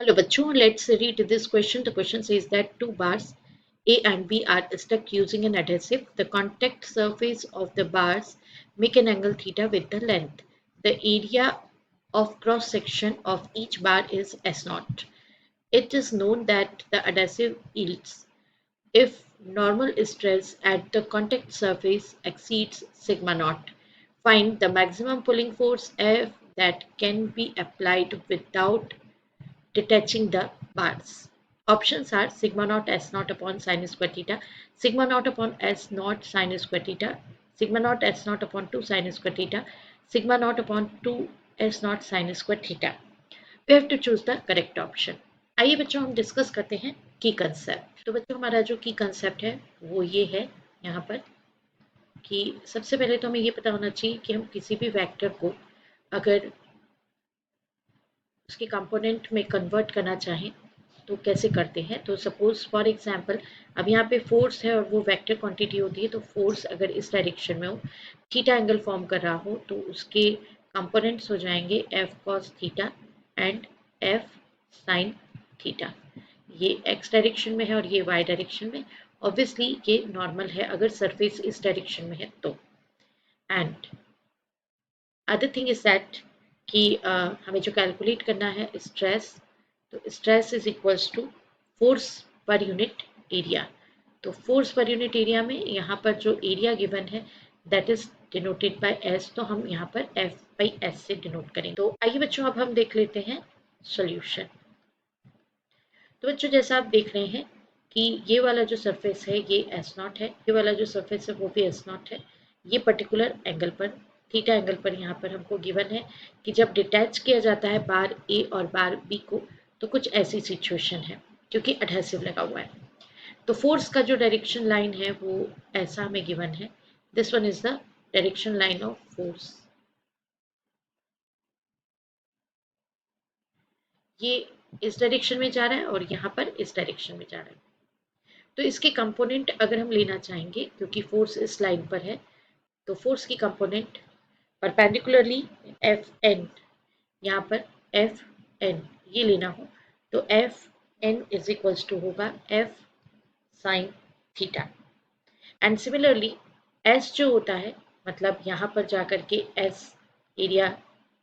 Hello, bachcho. Let's read this question. The question says that two bars A and B are stuck using an adhesive. The contact surface of the bars make an angle theta with the length. The area of cross section of each bar is S naught. It is known that the adhesive yields if normal stress at the contact surface exceeds sigma naught. Find the maximum pulling force F that can be applied without detaching the bars. Options are sigma naught S naught upon sin square theta, sigma naught upon S naught sin square theta, sigma naught S naught upon 2 sin square theta, sigma naught upon 2 S naught sin square theta. We have to choose the correct option. आइए बच्चों हम discuss करते हैं की concept. तो बच्चों हमारा जो की कंसेप्ट है वो ये है यहाँ पर कि सबसे पहले तो हमें ये पता होना चाहिए कि हम किसी भी वेक्टर को अगर उसके कंपोनेंट में कन्वर्ट करना चाहें तो कैसे करते हैं। तो सपोज फॉर एग्जांपल अब यहाँ पे फोर्स है और वो वेक्टर क्वांटिटी होती है, तो फोर्स अगर इस डायरेक्शन में हो, थीटा एंगल फॉर्म कर रहा हो, तो उसके कंपोनेंट्स हो जाएंगे F cos theta and F sine theta. ये एक्स डायरेक्शन में है और ये वाई डायरेक्शन में। ऑब्वियसली ये नॉर्मल है अगर सरफेस इस डायरेक्शन में है तो। And other thing is that कि हमें जो कैलकुलेट करना है स्ट्रेस, तो stress is equals to force per unit area. तो फोर्स पर यूनिट एरिया में यहाँ पर जो एरिया गिवन है that is denoted by S, तो हम यहाँ पर एफ बाई एस से डिनोट करेंगे। तो आइए बच्चों अब हम देख लेते हैं सॉल्यूशन। तो बच्चों जैसा आप देख रहे हैं कि ये वाला जो सरफेस है ये एस नॉट है, ये वाला जो सरफेस है वो भी एस नॉट है। ये पर्टिकुलर एंगल पर थीटा एंगल पर यहाँ पर हमको गिवन है कि जब डिटैच किया जाता है बार ए और बार बी को तो कुछ ऐसी सिचुएशन है क्योंकि एडहेसिव लगा हुआ है। तो फोर्स का जो डायरेक्शन लाइन है वो ऐसा हमें गिवन है। This one is the direction line of force. ये इस डायरेक्शन में जा रहा है और यहाँ पर इस डायरेक्शन में जा रहा है। तो इसके कंपोनेंट अगर हम लेना चाहेंगे क्योंकि फोर्स इस लाइन पर है, तो फोर्स की कंपोनेंट परपेंडिकुलरली एफ एन, यहाँ पर एफ एन ये लेना हो तो F N is equals to होगा F sine theta. And similarly S जो होता है मतलब यहाँ पर जाकर के एस एरिया,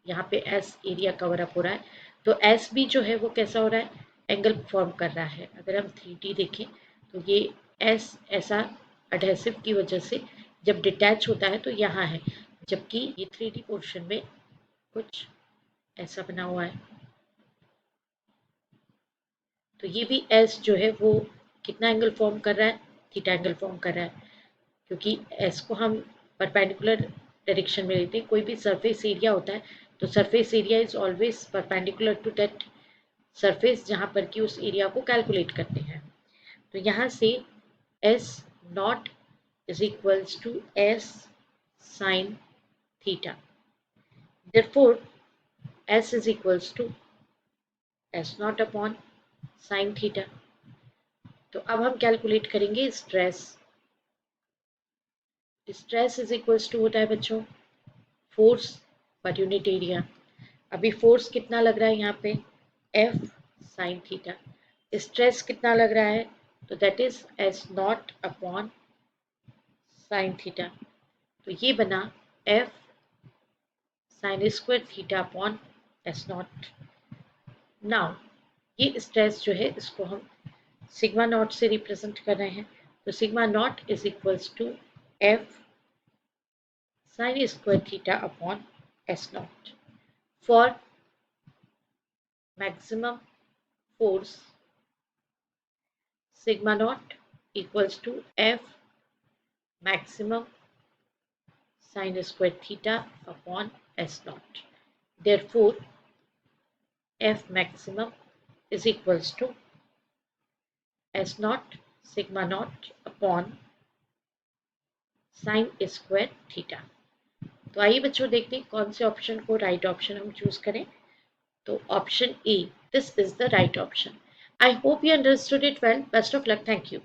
यहाँ पे एस एरिया कवर अप हो रहा है, तो एस भी जो है वो कैसा हो रहा है, एंगल फॉर्म कर रहा है। अगर हम 3D देखें तो ये एस ऐसा अडहेसिव की वजह से जब डिटैच होता है तो यहाँ है, जबकि ये 3D पोर्शन में कुछ ऐसा बना हुआ है। तो ये भी एस जो है वो कितना एंगल फॉर्म कर रहा है, थीटा एंगल फॉर्म कर रहा है, क्योंकि एस को हम परपेंडिकुलर डायरेक्शन में लेते हैं। कोई भी सरफेस एरिया होता है तो surface area is always perpendicular to that surface जहाँ पर कि उस एरिया को कैलकुलेट करते हैं। तो यहाँ से S naught is equals to S sine theta, therefore s is equals to s naught upon sine theta. तो अब हम कैलकुलेट करेंगे stress. Stress is equals to होता है बच्चों फोर्स पर यूनिट एरिया। अभी फोर्स कितना लग रहा है यहाँ पे एफ साइन थीटा, स्ट्रेस कितना लग रहा है तो that is S not upon sine theta. तो ये बना F sine square theta upon S not. Now ये स्ट्रेस जो है इसको हम सिग्मा नॉट से रिप्रेजेंट कर रहे हैं, तो sigma naught is equals to F sine square theta upon S naught. For maximum force sigma naught equals to F maximum sin square theta upon S naught. Therefore, F maximum is equals to S naught sigma naught upon sin square theta. तो आइए बच्चों देखते हैं कौन से option को right option हम choose करें। तो option A, this is the right option. I hope you understood it well. Best of luck. Thank you.